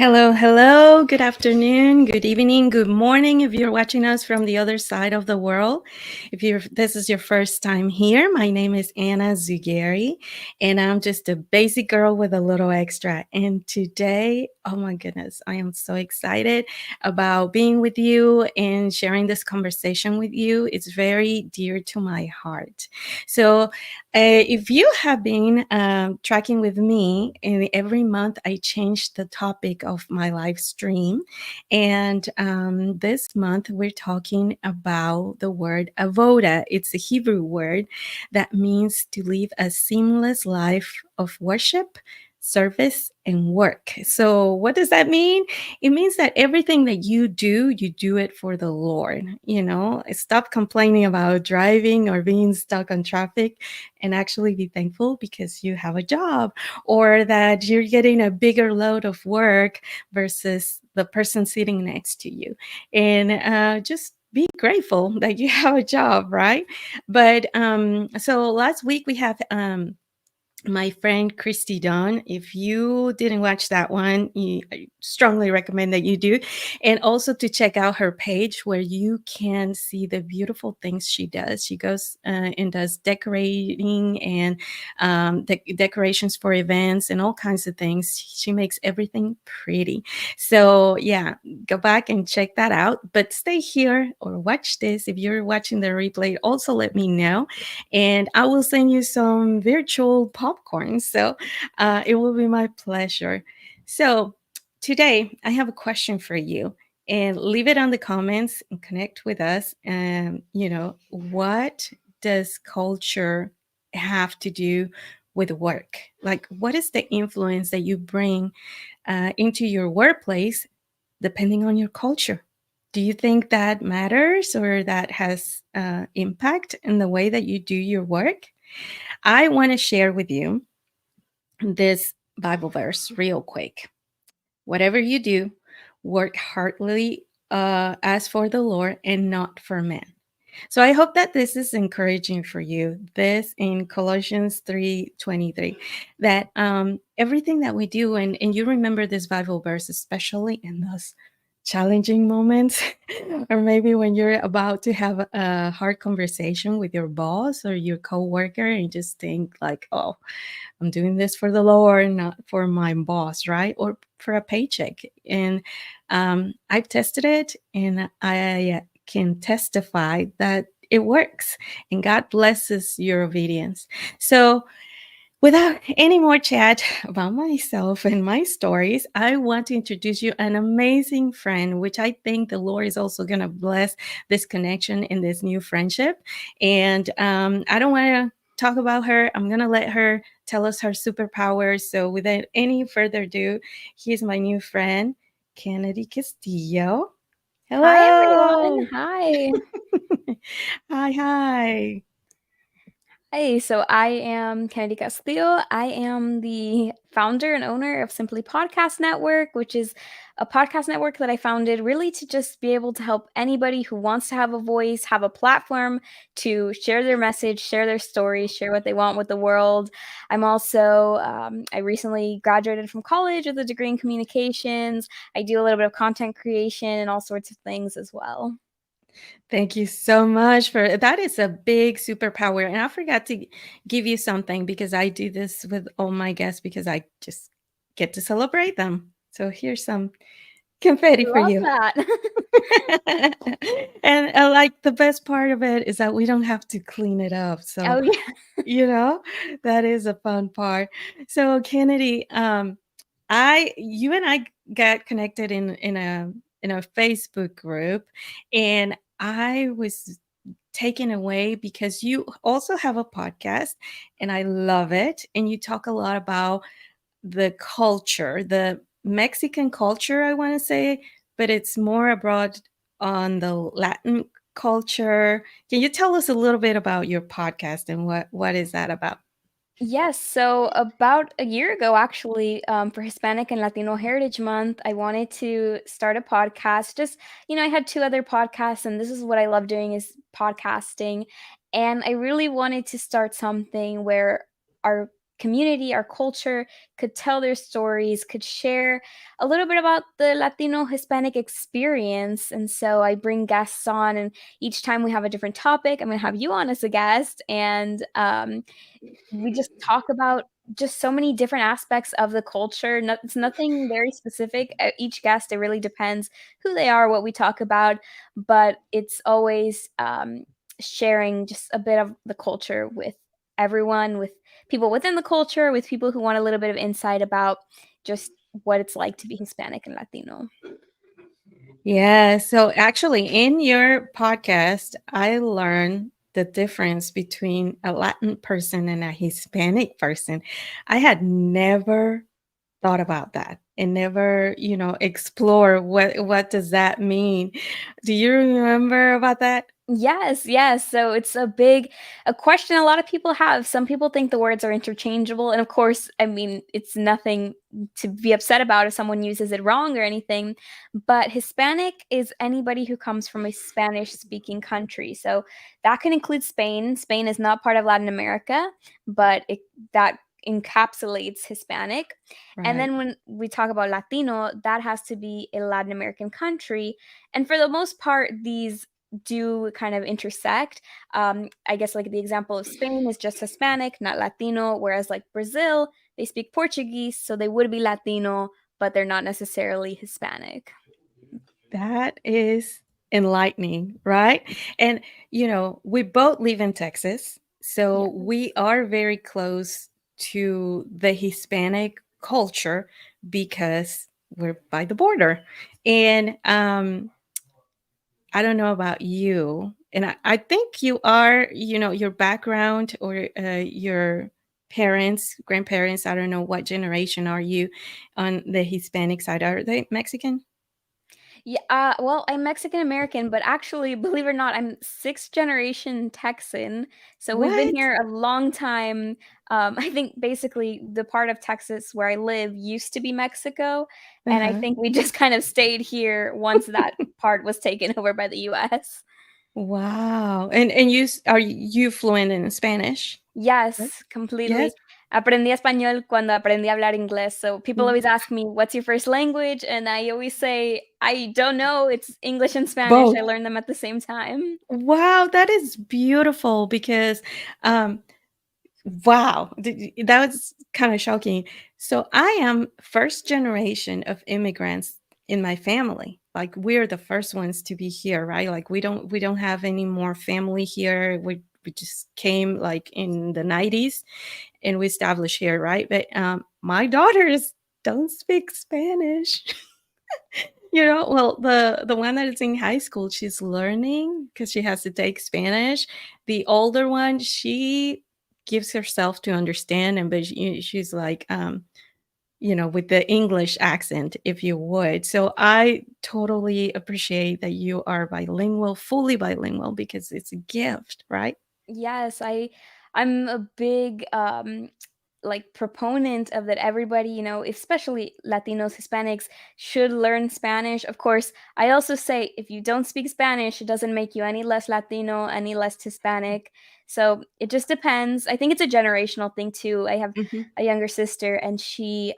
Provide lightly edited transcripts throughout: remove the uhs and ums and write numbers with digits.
Hello, hello. Good afternoon, good evening, good morning. If you're watching us from the other side of the world, if this is your first time here, my name is Anna Zugari, and I'm just a basic girl with a little extra. And today, oh my goodness, I am so excited about being with you and sharing this conversation with you. It's very dear to my heart. So, if you have been tracking with me, and every month I change the topic of my live stream. And this month we're talking about the word avoda. It's a Hebrew word that means to live a seamless life of worship, service, and work. So, what does that mean? It means that everything that you do it for the Lord. Stop complaining about driving or being stuck on traffic and actually be thankful because you have a job or that you're getting a bigger load of work versus the person sitting next to you. And just be grateful that you have a job, right? But so last week we have my friend Christy Dunn. If you didn't watch that one, I strongly recommend that you do. And also to check out her page where you can see the beautiful things she does. She goes and does decorating and decorations for events and all kinds of things. She makes everything pretty. So, yeah, go back and check that out. But stay here or watch this. If you're watching the replay, also let me know and I will send you some virtual popcorn. So it will be my pleasure. So today I have a question for you, and leave it on the comments and connect with us. And what does culture have to do with work? Like, what is the influence that you bring into your workplace depending on your culture? Do you think that matters or that has impact in the way that you do your work? I want to share with you this Bible verse real quick. Whatever you do, work heartily as for the Lord and not for men. So I hope that this is encouraging for you. This in Colossians 3:23, that everything that we do, and you remember this Bible verse, especially in those challenging moments, or maybe when you're about to have a hard conversation with your boss or your coworker, and you just think like, oh, I'm doing this for the Lord, not for my boss, right? Or for a paycheck. And I've tested it, and I can testify that it works, and God blesses your obedience. So, without any more chat about myself and my stories, I want to introduce you an amazing friend, which I think the Lord is also going to bless this connection in this new friendship. And I don't want to talk about her. I'm going to let her tell us her superpowers. So, without any further ado, here's my new friend, Kennedy Castillo. Hi, everyone. Hello. Hi. Hi, hi. Hey, so I am Kennedy Castillo. I am the founder and owner of Simply Podcast Network, which is a podcast network that I founded really to just be able to help anybody who wants to have a voice, have a platform to share their message, share their story, share what they want with the world. I'm also, I recently graduated from college with a degree in communications. I do a little bit of content creation and all sorts of things as well. Thank you so much for that. Is a big superpower. And I forgot to give you something because I do this with all my guests because I just get to celebrate them. So here's some confetti for Love you. that. And like the best part of it is that we don't have to clean it up. So, Oh, yeah. you know, that is a fun part. So Kennedy, you and I got connected in a Facebook group, and I was taken away because you also have a podcast, and I love it. And you talk a lot about the culture, the Mexican culture, I want to say, but it's more abroad on the Latin culture. Can you tell us a little bit about your podcast and what is that about? Yes, so about a year ago, actually, for Hispanic and Latino Heritage Month, I wanted to start a podcast. I had two other podcasts, and this is what I love doing is podcasting. And I really wanted to start something where our community, our culture, could tell their stories, could share a little bit about the Latino Hispanic experience. And so I bring guests on, and each time we have a different topic. I'm going to have you on as a guest, and we just talk about just so many different aspects of the culture. No, it's nothing very specific. Each guest, it really depends who they are, what we talk about, but it's always sharing just a bit of the culture with everyone, with people within the culture, with people who want a little bit of insight about just what it's like to be Hispanic and Latino. Yeah. So actually, in your podcast, I learned the difference between a Latin person and a Hispanic person. I had never thought about that and never, explore what does that mean. Do you remember about that? Yes, yes. So it's a question a lot of people have. Some people think the words are interchangeable, and of course, I mean, it's nothing to be upset about if someone uses it wrong or anything. But Hispanic is anybody who comes from a Spanish-speaking country. So that can include Spain. Spain is not part of Latin America, but that encapsulates Hispanic. And Right. then when we talk about Latino, that has to be a Latin American country. And for the most part, these do kind of intersect. I guess like the example of Spain is just Hispanic, not Latino, whereas like Brazil, they speak Portuguese, so they would be Latino, but they're not necessarily Hispanic. That is enlightening, right? And, we both live in Texas. So Yes. we are very close to the Hispanic culture because we're by the border. And I don't know about you. And I think you are, your background or your parents, grandparents, I don't know what generation are you on the Hispanic side. Are they Mexican? Yeah, well, I'm Mexican American, but actually, believe it or not, I'm sixth generation Texan. So we've been What? here a long time. I think basically the part of Texas where I live used to be Mexico, and I Uh-huh. think we just kind of stayed here once that part was taken over by the US. Wow. And are you fluent in Spanish? Right? Yes, Yes? completely. Aprendí español cuando aprendí a hablar inglés. So people Mm. always ask me, "What's your first language?" And I always say, "I don't know. It's English and Spanish. I Both. learned them at the same time." Wow, that is beautiful because um wow, that was kind of shocking. So I am first generation of immigrants in my family. Like we're the first ones to be here, right? Like we don't have any more family here. We just came like in the 90s and we established here, right? But my daughters don't speak Spanish. Well, the one that is in high school, she's learning because she has to take Spanish. The older one, she gives herself to understand, and but she's like, with the English accent, if you would. So I totally appreciate that you are bilingual, fully bilingual, because it's a gift, right? Yes, I'm a big like proponent of that everybody, especially Latinos, Hispanics should learn Spanish. Of course, I also say if you don't speak Spanish, it doesn't make you any less Latino, any less Hispanic. So it just depends. I think it's a generational thing too. I have Mhm. a younger sister, and she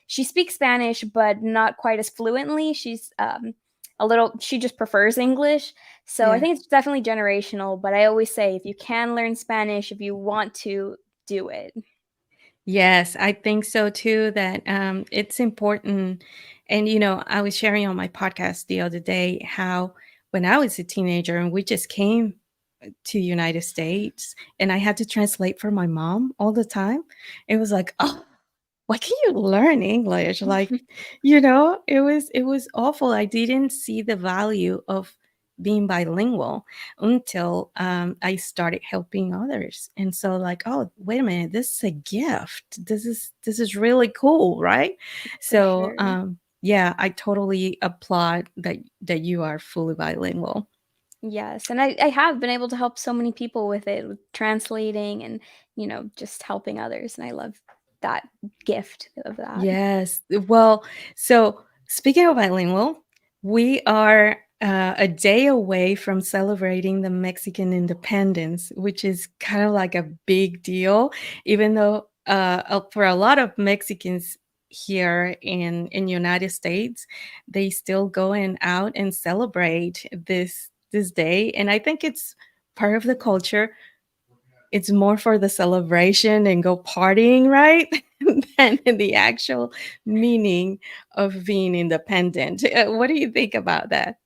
speaks Spanish, but not quite as fluently. She's she just prefers English. So I Yeah. think it's definitely generational, but I always say if you can learn Spanish, if you want to, do it. Yes, I think so too, that it's important. And, I was sharing on my podcast the other day how when I was a teenager and we just came to United States and I had to translate for my mom all the time, it was like, oh, why can't you learn English? Like, it was awful. I didn't see the value of being bilingual until I started helping others. And so like, oh, wait a minute, this is a gift. This is really cool, right? For So sure. yeah, I totally applaud that you are fully bilingual. Yes, and I have been able to help so many people with it, with translating and, just helping others, and I love that gift of that. Yes. Well, so speaking of bilingual, we are a day away from celebrating the Mexican independence, which is kind of like a big deal, even though for a lot of Mexicans here in United States, they still going out and celebrate this day, and I think it's part of the culture. It's more for the celebration and go partying, right? Than the actual meaning of being independent. What do you think about that?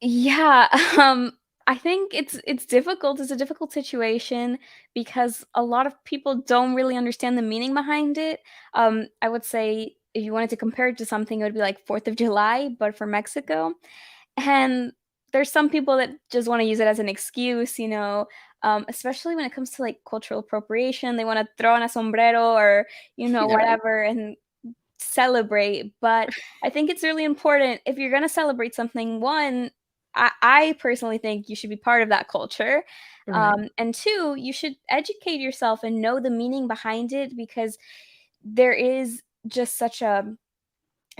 Yeah, I think it's difficult. It's a difficult situation because a lot of people don't really understand the meaning behind it. I would say if you wanted to compare it to something, it would be like 4th of July, but for Mexico. And there's some people that just want to use it as an excuse, especially when it comes to like cultural appropriation. They want to throw on a sombrero or, Yeah, right. whatever and celebrate. But I think it's really important if you're going to celebrate something, one, I personally think you should be part of that culture. Right. And two, you should educate yourself and know the meaning behind it because there is just such a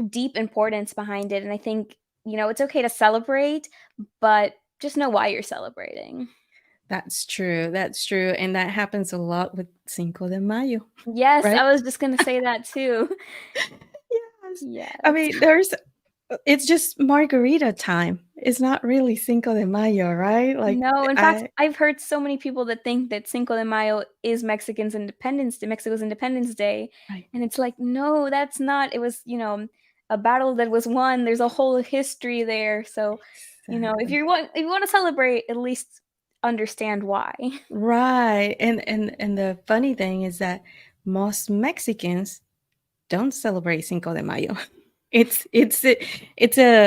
deep importance behind it. And I think, it's okay to celebrate, but just know why you're celebrating. That's true. That's true. And that happens a lot with Cinco de Mayo, Yes, right? I was just going to say that too. Yes. I Yes. mean, it's just margarita time. It's not really Cinco de Mayo, right? Like, No, in fact, I, I've heard so many people that think that Cinco de Mayo is Mexico's Independence Day, I and it's like, no, that's not. It was, a battle that was won. There's a whole history there. So, if exactly. if you want to celebrate, at least understand why. Right. And the funny thing is that most Mexicans don't celebrate Cinco de Mayo. It's a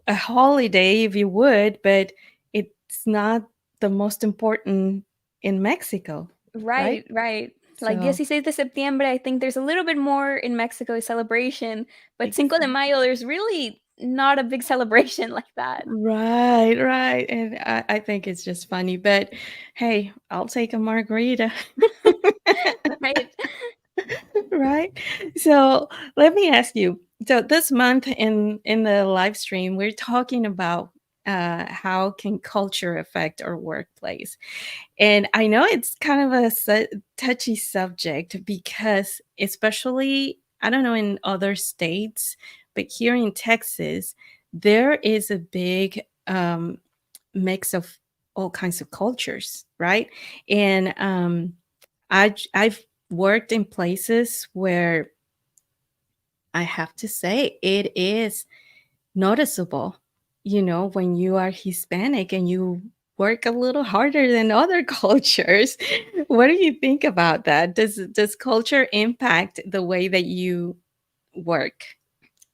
holiday if you would, but it's not the most important in Mexico, right? Right, right. Like So 16 de septiembre, I think there's a little bit more in Mexico celebration, but Cinco de exactly. Mayo, there's really not a big celebration like that. Right, right. And I think it's just funny, but hey, I'll take a margarita. Right. Right? So let me ask you. So this month in the live stream, we're talking about how can culture affect our workplace, and I know it's kind of a touchy subject because, especially, I don't know in other states, but here in Texas, there is a big mix of all kinds of cultures, right? And I've worked in places where I have to say it is noticeable, when you are Hispanic and you work a little harder than other cultures. What do you think about that? Does culture impact the way that you work?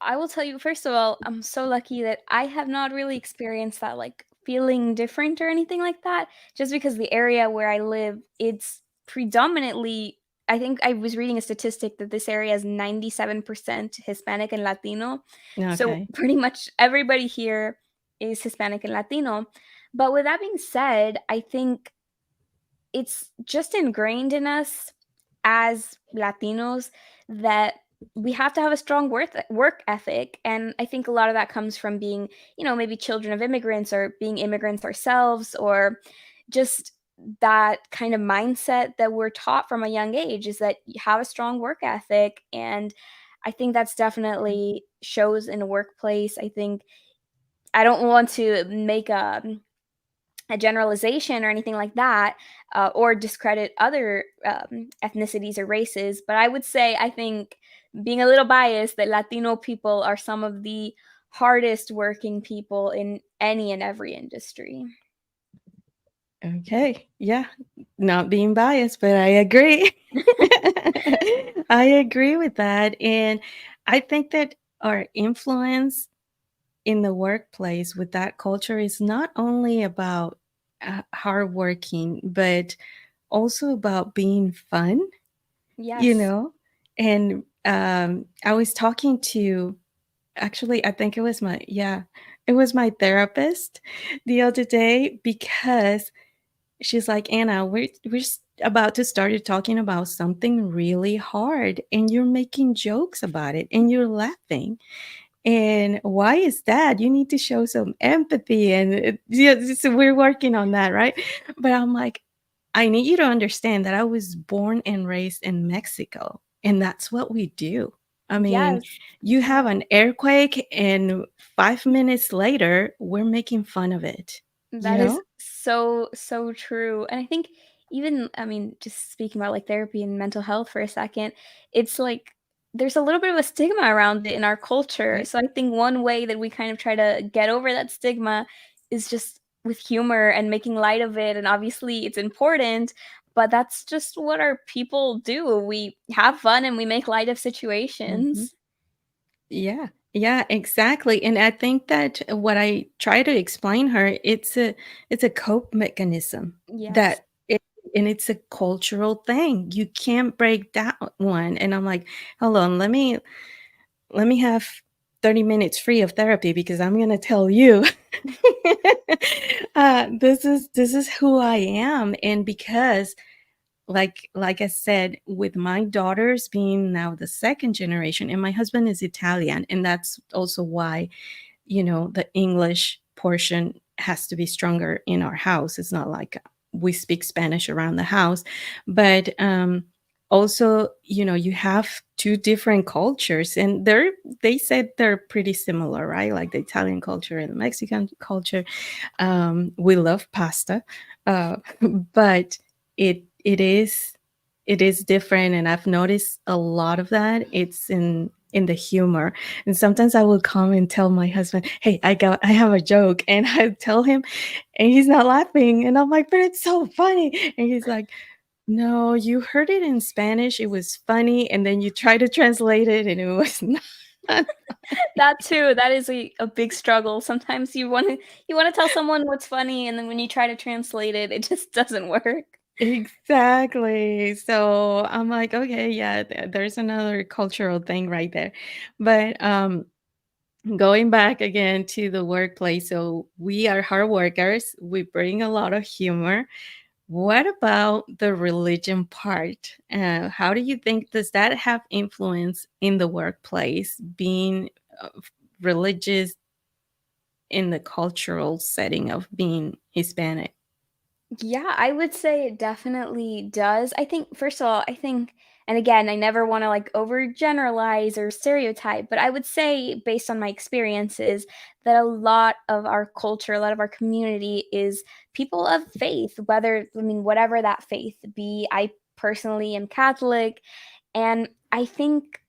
I will tell you, first of all, I'm so lucky that I have not really experienced that, like, feeling different or anything like that, just because the area where I live, it's predominantly I think I was reading a statistic that this area is 97% Hispanic and Latino. So, Okay. pretty much everybody here is Hispanic and Latino. But with that being said, I think it's just ingrained in us as Latinos that we have to have a strong work ethic. And I think a lot of that comes from being, maybe children of immigrants or being immigrants ourselves, or just that kind of mindset that we're taught from a young age is that you have a strong work ethic. And I think that's definitely shows in a workplace. I think I don't want to make a generalization or anything like that, or discredit other ethnicities or races. But I would say, I think, being a little biased, that Latino people are some of the hardest working people in any and every industry. Okay. Yeah. Not being biased, but I agree. I agree with that. And I think that our influence in the workplace with that culture is not only about hardworking, but also about being fun, you Yes. know? And I was talking to, actually, I think it was my therapist the other day because she's like, Anna, we're about to start talking about something really hard, and you're making jokes about it, and you're laughing. And why is that? You need to show some empathy, and yeah, so we're working on that, right? But I'm like, I need you to understand that I was born and raised in Mexico, and that's what we do. I mean, Yes. you have Yeah. an earthquake, and 5 minutes later, we're making fun of it, you That is know? so, so true. And I think even, I mean, just speaking about like therapy and mental health for a second, it's like there's a little bit of a stigma around it in our culture. Right? So I think one way that we kind of try to get over that stigma is just with humor and making light of it. And obviously it's important, but that's just what our people do. We have fun and we make light of Mhm. situations. Yeah. Yeah, exactly. And I think that what I try to explain her, it's a cope mechanism Yes. that it, and it's a cultural thing. You can't break that one. And I'm like, hold on, let me have 30 minutes free of therapy because I'm gonna tell you this is who I am. And because like I said, with my daughters being now the second generation, and my husband is Italian, and that's also why, the English portion has to be stronger in our house. It's not like we speak Spanish around the house, but also, you have two different cultures, and they said they're pretty similar, right? Like the Italian culture and the Mexican culture. We love pasta, but it is different, and I've noticed a lot of that. It's in the humor, and sometimes I will come and tell my husband, "Hey, I have a joke," and I tell him, and he's not laughing, and I'm like, "But it's so funny," and he's like, "No, you heard it in Spanish. It was funny, and then you try to translate it, and it was not." That too, that is a big struggle. Sometimes you wanna tell someone what's funny, and then when you try to translate it, it just doesn't work. Exactly. So I'm like, okay, yeah, there's another cultural thing right there. But going back again to the workplace, so we are hard workers. We bring a lot of humor. What about the religion part? How do you think does that have influence in the workplace, being religious in the cultural setting of being Hispanic? Yeah, I would say it definitely does. I think first of all, I think and again, I never wanna, like, overgeneralize or stereotype, but I would say based on my experiences that a lot of our culture, a lot of our community is people of faith, whether I mean, whatever that faith be. I personally am Catholic, and I think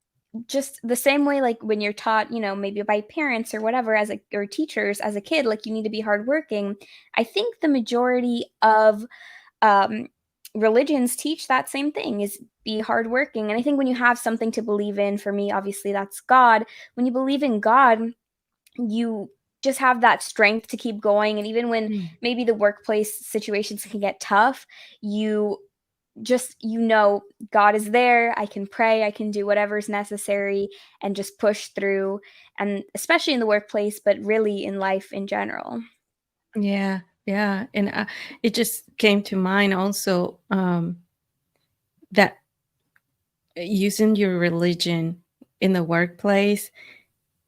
just the same way, like, when you're taught, maybe by parents or whatever as a or teachers as a kid, like, you need to be hardworking. I think the majority of, um, religions teach that same thing, is be hardworking, and I think when you have something to believe in, for me, obviously, that's God. When you believe in God, you just have that strength to keep going, and even when Mm. maybe the workplace situations can get tough, you just God is there, I can pray, I can do whatever's necessary and just push through, and especially in the workplace, but really in life in general. Yeah, yeah, and it just came to mind also, that using your religion in the workplace,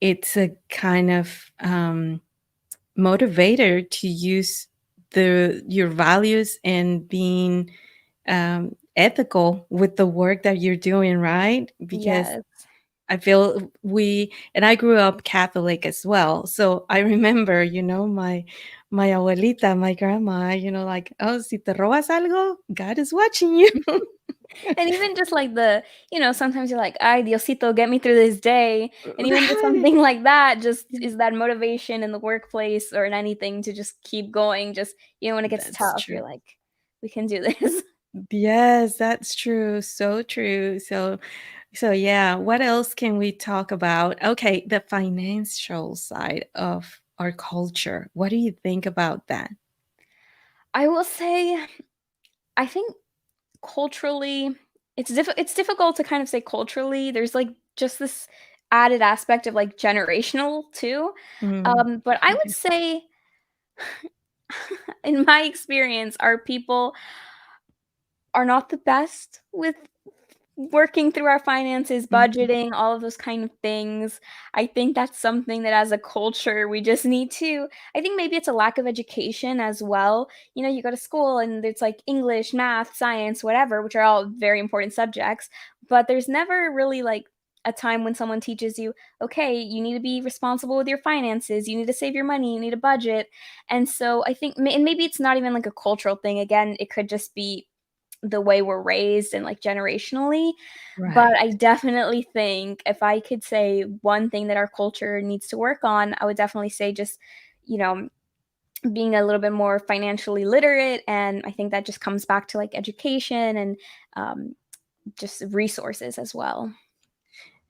it's a kind of motivator to use the your values and being ethical with the work that you're doing, right? Because Yes. I feel and I grew up Catholic as well. So I remember, my abuelita, my grandma, like, oh, si te robas algo, God is watching you. And even just like sometimes you're like, "Ay, Diosito, get me through this day." And even just Right. something like that just Yeah, is that motivation in the workplace or in anything to just keep going. Just, when it gets that's tough, you're true. like, "We can do this." Yes, that's true. So true. So yeah, what else can we talk about? Okay, the financial side of our culture. What do you think about that? I will say, I think culturally, it's difficult to kind of say culturally. There's, like, just this added aspect of, like, generational too. Mm, But I would okay. say, in my experience, our people are not the best with working through our finances, Mhm. budgeting, all of those kind of things. I think that's something that as a culture we just need to I think maybe it's a lack of education as well. You know, you go to school and it's like English, math, science, whatever, which are all very important subjects, but there's never really like a time when someone teaches you, okay, you need to be responsible with your finances, you need to save your money, you need a budget. And so I think and maybe it's not even like a cultural thing. Again, it could just be the way we're raised and like generationally. But I Right. definitely think if I could say one thing that our culture needs to work on, I would definitely say just, you know, being a little bit more financially literate. And I think that just comes back to like education and um, just resources as well.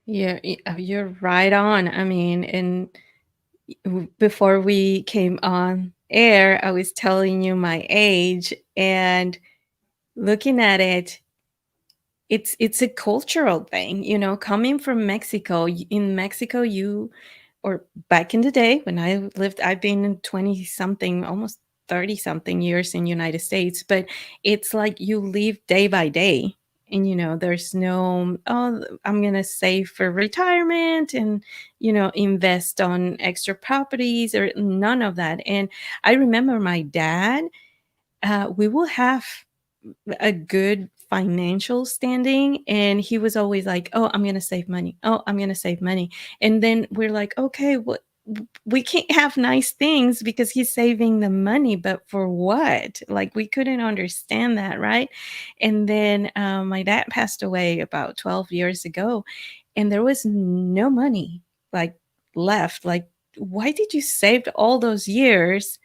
Yeah, you're right on. I mean, and before we came on air, I was telling you my age, and looking at it, it's a cultural thing, coming from Mexico. In Mexico, or back in the day when I lived, I've been in 20 something, almost 30 something years in United States, but it's like you live day by day. And there's no, oh, I'm going to save for retirement and invest on extra properties, or none of that. And I remember my dad, we will have a good financial standing, and he was always like, oh, I'm going to save money, oh, I'm going to save money. And then we're like, okay, what, we can't have nice things because he's saving the money, but for what? Like, we couldn't understand that, right? And then my dad passed away about 12 years ago, and there was no money like left. Like, why did you save all those years?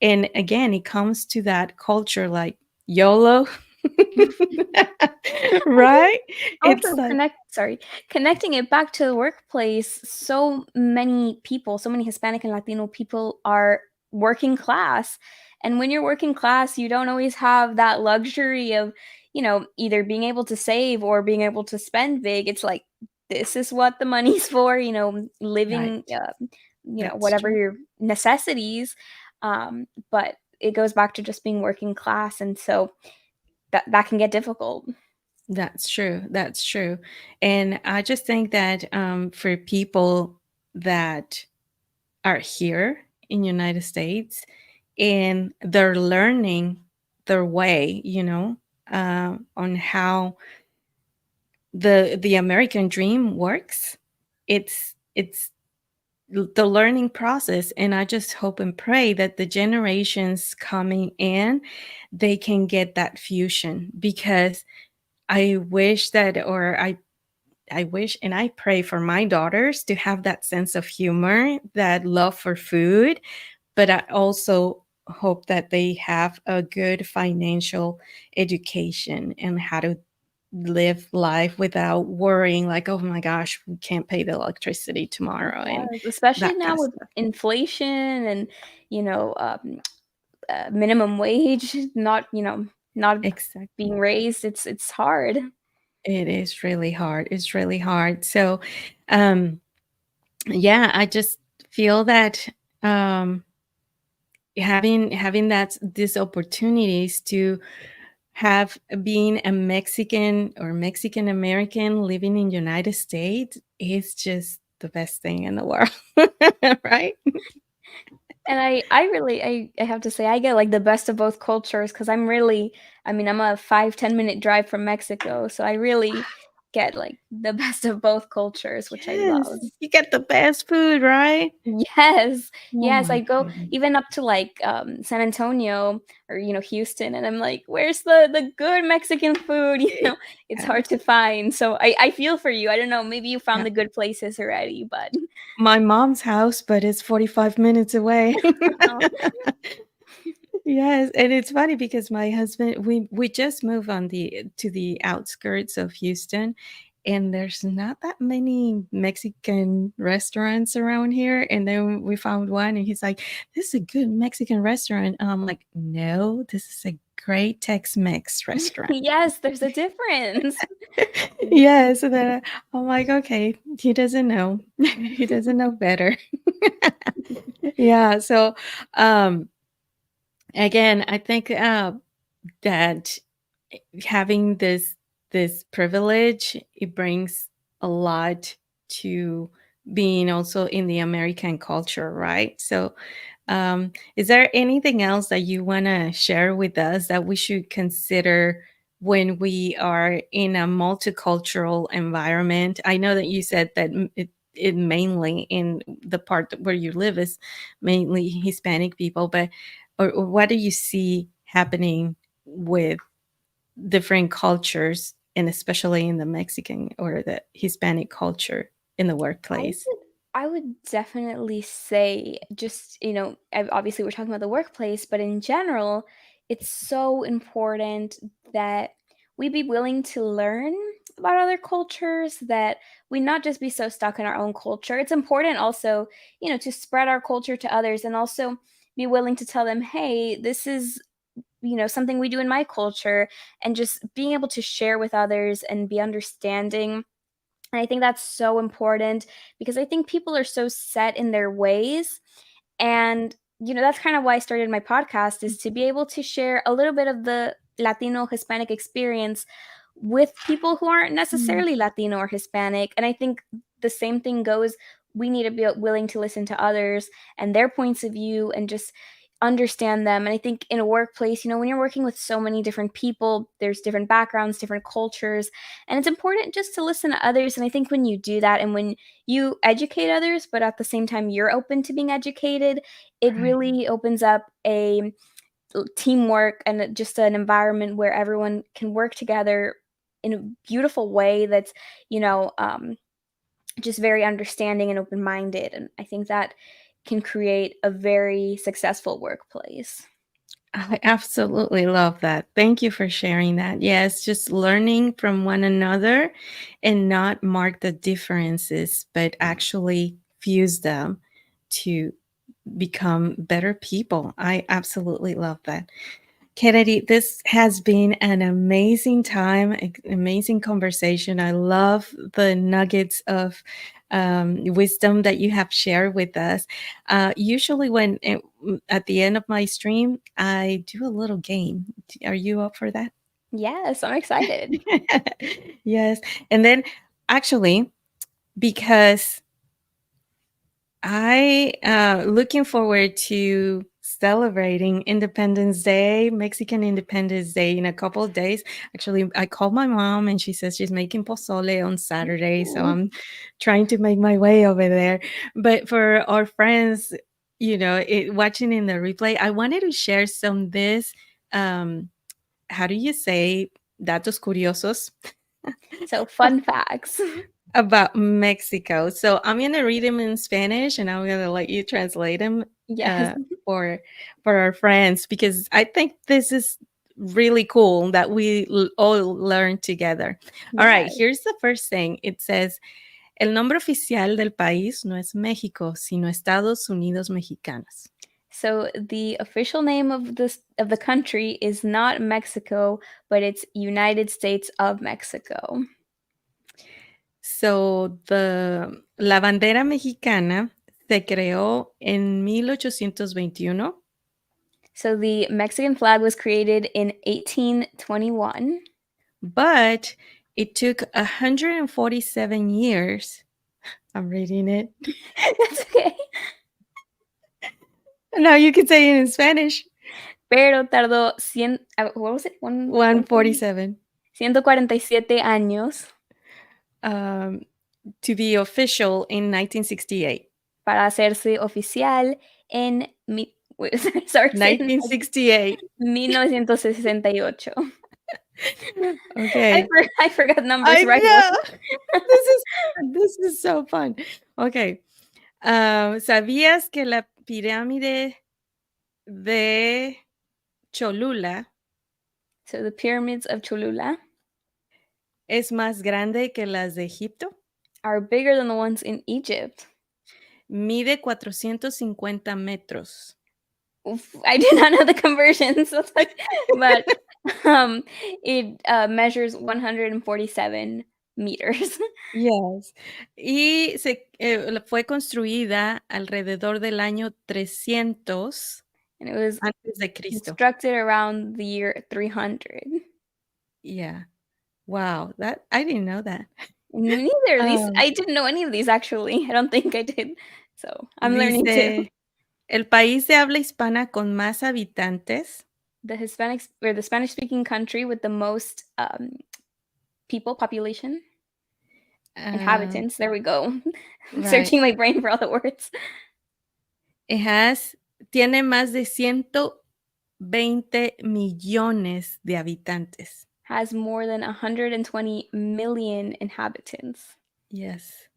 And again, it comes to that culture, like YOLO. I think Right? It's also like, connecting it back to the workplace, so many people, so many Hispanic and Latino people are working class. And when you're working class, you don't always have that luxury of, either being able to save or being able to spend big. It's like, this is what the money's for, living, right. That's whatever true. your necessities. But it goes back to just being working class. And so that can get difficult. That's true. That's true. And I just think that for people that are here in United States and they're learning their way, on how the American dream works, it's the learning process. And I just hope and pray that the generations coming in, they can get that fusion, because I wish that, or I wish and I pray for my daughters to have that sense of humor, that love for food, but I also hope that they have a good financial education and how to live life without worrying, like, oh my gosh, we can't pay the electricity tomorrow, and Yes, especially that kind now of with stuff. inflation and, you know, minimum wage not Exactly. being raised, it's hard. It is really hard. It's really hard. So, um, yeah, I just feel that having that these opportunities to have being a Mexican or Mexican American living in United States is just the best thing in the world, right? And I really I have to say I get, like, the best of both cultures because I mean, I'm a 5-10 minute drive from Mexico, so I really get, like, the best of both cultures, which I Yes, love. you get the best food, right? Yes, Oh yes, I my go goodness. even up to, like, San Antonio or, Houston, and I'm like, "Where's the good Mexican food?" It's Yeah, hard to find, so I feel for you, I don't know, maybe you found yeah. the good places already, but My mom's house, but it's 45 minutes away. Yes, and it's funny because my husband, we just moved on the to the outskirts of Houston, and there's not that many Mexican restaurants around here. And then we found one, and he's like, "This is a good Mexican restaurant." And I'm like, "No, this is a great Tex-Mex restaurant." Yes, there's a difference. Yes, so then I'm like, "Okay, he doesn't know. He doesn't know better." Yeah, so um again, I think that having this privilege, it brings a lot to being also in the American culture, right? So, is there anything else that you want to share with us that we should consider when we are in a multicultural environment? I know that you said that it mainly in the part where you live is mainly Hispanic people, but or what do you see happening with different cultures, and especially in the Mexican or the Hispanic culture in the I workplace? would I would definitely say just, obviously we're talking about the workplace, but in general, it's so important that we be willing to learn about other cultures, that we not just be so stuck in our own culture. It's important also, to spread our culture to others and also be willing to tell them, "Hey, this is, something we do in my culture," and just being able to share with others and be understanding. And I think that's so important because I think people are so set in their ways. And, that's kind of why I started my podcast, is to be able to share a little bit of the Latino Hispanic experience with people who aren't Mm. necessarily Latino or Hispanic. And I think the same thing goes. We need to be willing to listen to others and their points of view and just understand them. And I think in a workplace, when you're working with so many different people, there's different backgrounds, different cultures, and it's important just to listen to others. And I think when you do that and when you educate others, but at the same time you're open to being educated, it Right. really opens up a teamwork and just an environment where everyone can work together in a beautiful way that's, you know, um, just very understanding and open minded. And I think that can create a very successful workplace. I absolutely love that. Thank you for sharing that. Yes, just learning from one another and not mark the differences, but actually fuse them to become better people. I absolutely love that. Kennedy, this has been an amazing time, amazing conversation. I love the nuggets of wisdom that you have shared with us. Usually, at the end of my stream, I do a little game. Are you up for that? Yes, I'm excited. Yes. And then, actually, because I looking forward to celebrating Independence Day, Mexican Independence Day in a couple of days. Actually, I called my mom and she says she's making pozole on Saturday, so Ooh. I'm trying to make my way over there. But for our friends, watching in the replay, I wanted to share some this. Um, how do you say datos curiosos? So, fun facts. About Mexico. So I'm gonna read them in Spanish, and I'm gonna let you translate them Yes. uh, for for our friends because I think this is really cool that we all learn together. All right, Yes. here's the first thing. It says, "El nombre oficial del país no es México, sino Estados Unidos Mexicanos." So the official name of the country is not Mexico, but it's United States of Mexico. So la bandera mexicana se creó en 1821. So the Mexican flag was created in 1821. But it took 147 years. I'm reading it. That's okay. Now you can say it in Spanish. Pero tardó what was it? 147. 147 años Um, to be official in 1968. para hacerse oficial en wait, sorry, say it in 1968. 1968. Okay. I forgot numbers I right away. know. This is so fun. Okay. ¿Sabías que la pirámide de Cholula So the pyramids of Cholula es más grande que las de Egipto? are bigger than the ones in Egypt. Mide 450 metros. Oof, I do not know the conversions, but um, it measures 147 meters, Yes. Fue construida alrededor del año 300 and it was antes de Cristo. constructed around the year 300. Yeah. Wow, that I didn't know that. Neither of these, Um, I didn't know any of these actually. I don't think I did. So I'm learning too. dice, el país de habla hispana con más habitantes. The Hispanics or the Spanish speaking country with the most population, uh, inhabitants. There we go. I'm right. searching my brain for all the words. It has, tiene más de 120 millones de habitantes. Has more than 120 million inhabitants. Yes.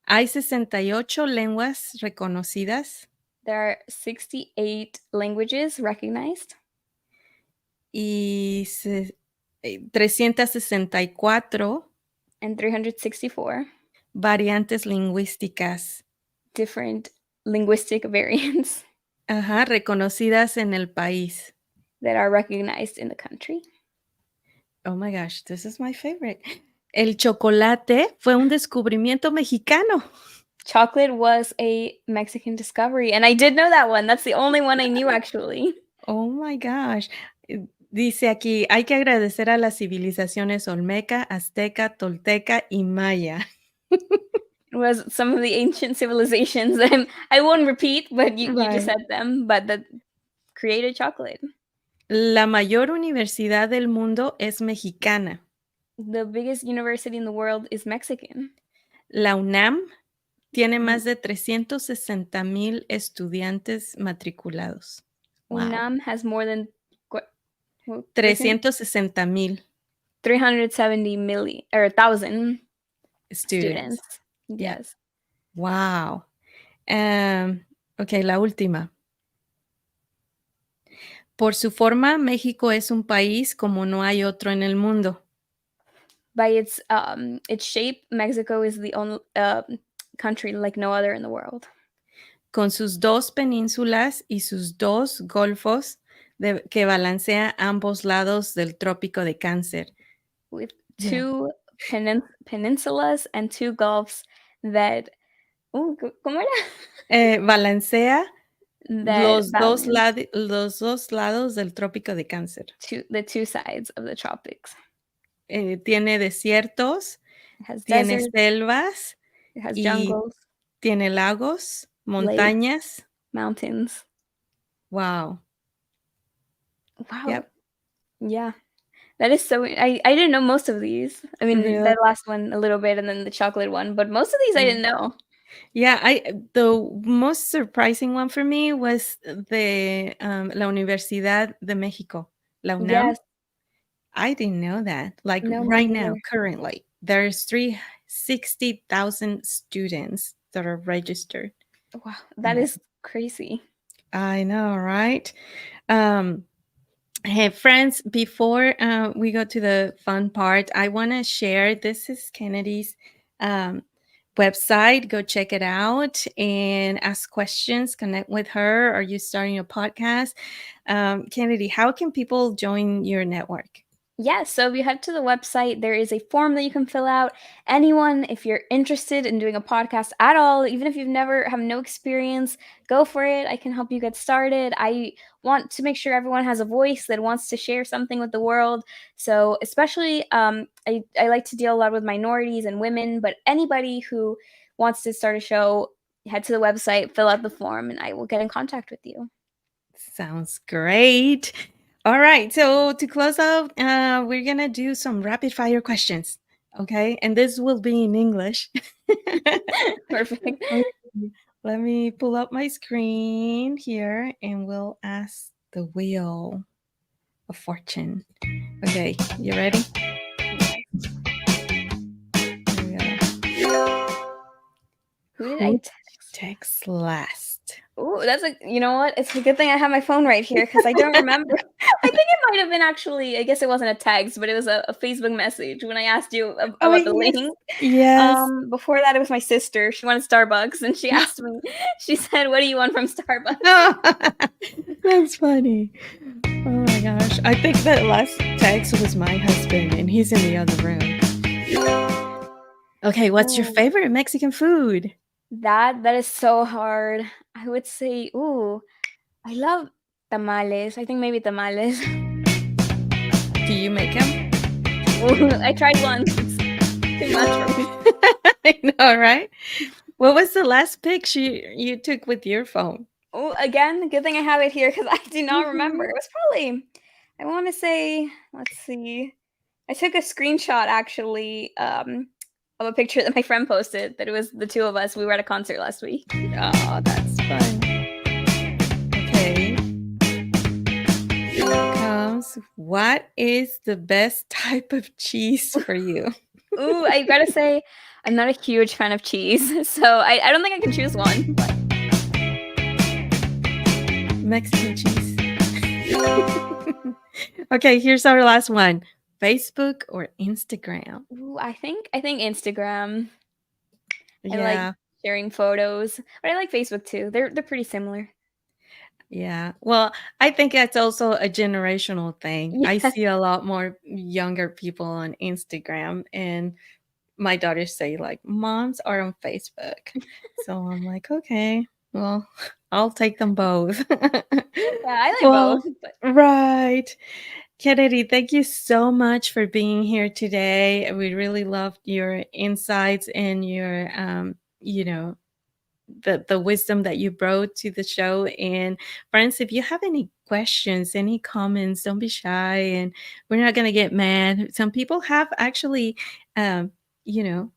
Hay 68 lenguas reconocidas There are 68 languages recognized y 364 and 364 variantes lingüísticas, different linguistic variants ajá, reconocidas en el país. that are recognized in the country. Oh my gosh, this is my favorite. El chocolate fue un descubrimiento mexicano. Chocolate was a Mexican discovery, and I did know that one. That's the only one I knew actually. Oh my gosh. Dice aquí, hay que agradecer a las civilizaciones olmeca, azteca, tolteca y maya. It was some of the ancient civilizations that I won't repeat, but you just Right. said them, but that created chocolate. La mayor universidad del mundo es mexicana. The biggest university in the world is Mexican. La UNAM tiene Mm, más de 360,000 estudiantes matriculados. Wow. UNAM has more than what, 360,000 370 million or 1,000 students. students. Yeah. Yes. Wow. Ok, la última. Por su forma, México es un país como no hay otro en el mundo. By its shape, Mexico is the only country like no other in the world. Con sus dos penínsulas y sus dos golfos que balancea ambos lados del trópico de Cáncer. With Yeah. two peninsulas and two gulfs that ¿cómo era? Balancea That balance los dos lados del trópico de Cáncer. the two sides of the tropics. Tiene desiertos, It has tiene deserts, selvas it has y jungles, tiene lagos, lakes, montañas. mountains. Wow. Wow. Yep. Yeah. That is so I didn't know most of these. I mean, Really? that last one a little bit and then the chocolate one, but most of these I Yeah. didn't know. Yeah, the most surprising one for me was la Universidad de México, la UNAM. Yes. I didn't know that. Like No, me right now, neither. currently, there's 360,000 students that are registered Wow, in that there. is crazy. I know, right? Um, Hey, friends, before we go to the fun part, I want to share this is Kennedy's um, website. Go check it out and ask questions, connect with her. Are you starting a podcast? Kennedy, how can people join your network? Yes, so if you head to the website, there is a form that you can fill out. Anyone, if you're interested in doing a podcast at all, even if you've never have no experience, go for it. I can help you get started. I want to make sure everyone has a voice that wants to share something with the world. So especially, I like to deal a lot with minorities and women, but anybody who wants to start a show, head to the website, fill out the form, and I will get in contact with you. Sounds great. All right. So to close out, we're going to do some rapid fire questions. Okay. And this will be in English. Perfect. Okay. Let me pull up my screen here and we'll ask the wheel of fortune. Okay. You ready? Here we go. Who did I Who text? texts last? Ooh, that's a you know what? It's a good thing I have my phone right here because I don't remember. I think it might have been actually, I guess it wasn't a text, but it was a Facebook message when I asked you Oh, about the yes. link. Yes. Before that, it was my sister. She wanted Starbucks, and she asked me. She said, "What do you want from Starbucks?" Oh, that's funny. Oh my gosh. I think that last text was my husband and he's in the other room. Okay, what's your Ooh, favorite Mexican food? that is so hard. I would say, ooh, I love tamales. I think maybe tamales. Do you make them? I tried once. It's too much for me. I know, right? What was the last picture you took with your phone? Oh, again, good thing I have it here because I do not remember. Mhm. It was probably, I want to say, let's see. I took a screenshot actually of a picture that my friend posted that it was the two of us. We were at a concert last week. Oh, that's fun. Okay, here it comes. What is the best type of cheese for you? Ooh, I gotta say, I'm not a huge fan of cheese, so I don't think I can choose one. But Mexican cheese. Okay, here's our last one. Facebook or Instagram? ooh, I think Instagram. I like Yeah, sharing photos, but I like Facebook too. They're pretty similar. yeah. Well, I think that's also a generational thing. I Yeah. see a lot more younger people on Instagram, and my daughters say, like, moms are on Facebook. So I'm like, okay, well, I'll take them both. Yeah, I like both, Well, but right. Kennedy, thank you so much for being here today. We really loved your insights and your, the wisdom that you brought to the show. And friends, if you have any questions, any comments, don't be shy, and we're not going to get mad. Some people have actually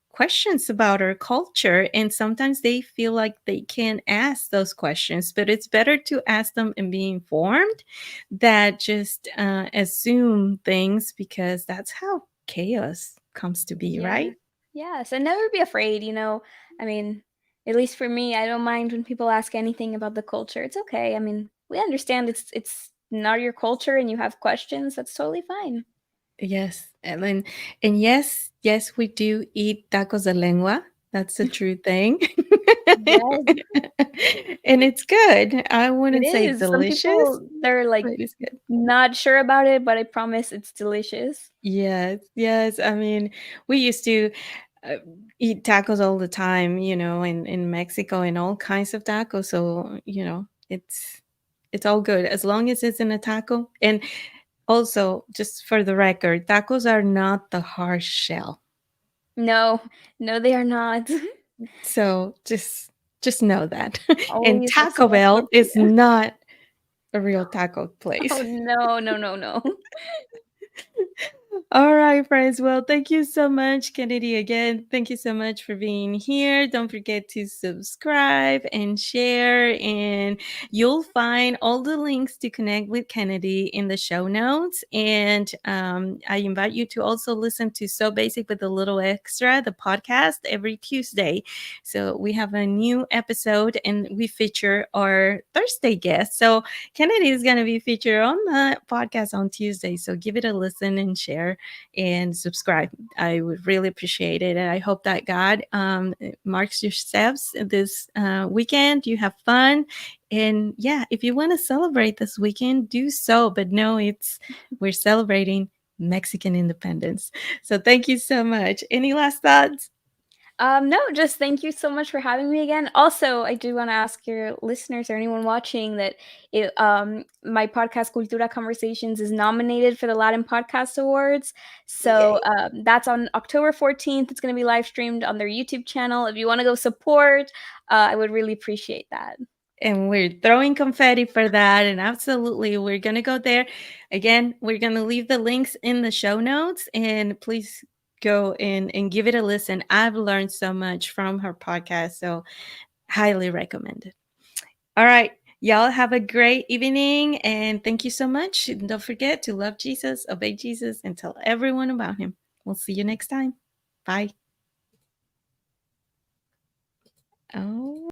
questions about our culture, and sometimes they feel like they can't ask those questions, but it's better to ask them and be informed that just assume things, because that's how chaos comes to be, yeah. right? Yes, and never be afraid, I mean, at least for me, I don't mind when people ask anything about the culture. It's okay. I mean, we understand it's not your culture and you have questions. That's totally fine. Yes, and yes, yes, we do eat tacos de lengua. That's a true thing. Yes, And it's good. I it wouldn't say is. Some delicious, people, they're like but it's good. not sure about it, but I promise it's delicious. Yes, yes. I mean, we used to uh, eat tacos all the time, in Mexico, and all kinds of tacos. So, it's all good as long as it's in a taco. And also, just for the record, tacos are not the hard shell. No, no, they are not. So just know that. And Always the Taco soft Bell is tortilla. not a real taco Oh place. no, no, no, no. All right, friends. Well, thank you so much, Kennedy. Again, thank you so much for being here. Don't forget to subscribe and share. And you'll find all the links to connect with Kennedy in the show notes. And I invite you to also listen to So Basic with a Little Extra, the podcast, every Tuesday. So we have a new episode, and we feature our Thursday guest. So Kennedy is going to be featured on the podcast on Tuesday. So give it a listen and share and subscribe. I would really appreciate it. And I hope that God marks your steps this weekend. You have fun. And yeah, if you want to celebrate this weekend, do so. But no, we're celebrating Mexican independence. So thank you so much. Any last thoughts? No, just thank you so much for having me again. Also, I do want to ask your listeners or anyone watching that my podcast Cultura Conversations is nominated for the Latin Podcast Awards. So Yay. that's on October 14th. It's going to be live streamed on their YouTube channel. If you want to go support, I would really appreciate that. And we're throwing confetti for that. And absolutely, we're going to go there. Again, we're going to leave the links in the show notes. And please go in and give it a listen. I've learned so much from her podcast. So, highly recommend it. All right. Y'all have a great evening. And thank you so much. And don't forget to love Jesus, obey Jesus, and tell everyone about him. We'll see you next time. Bye. Oh.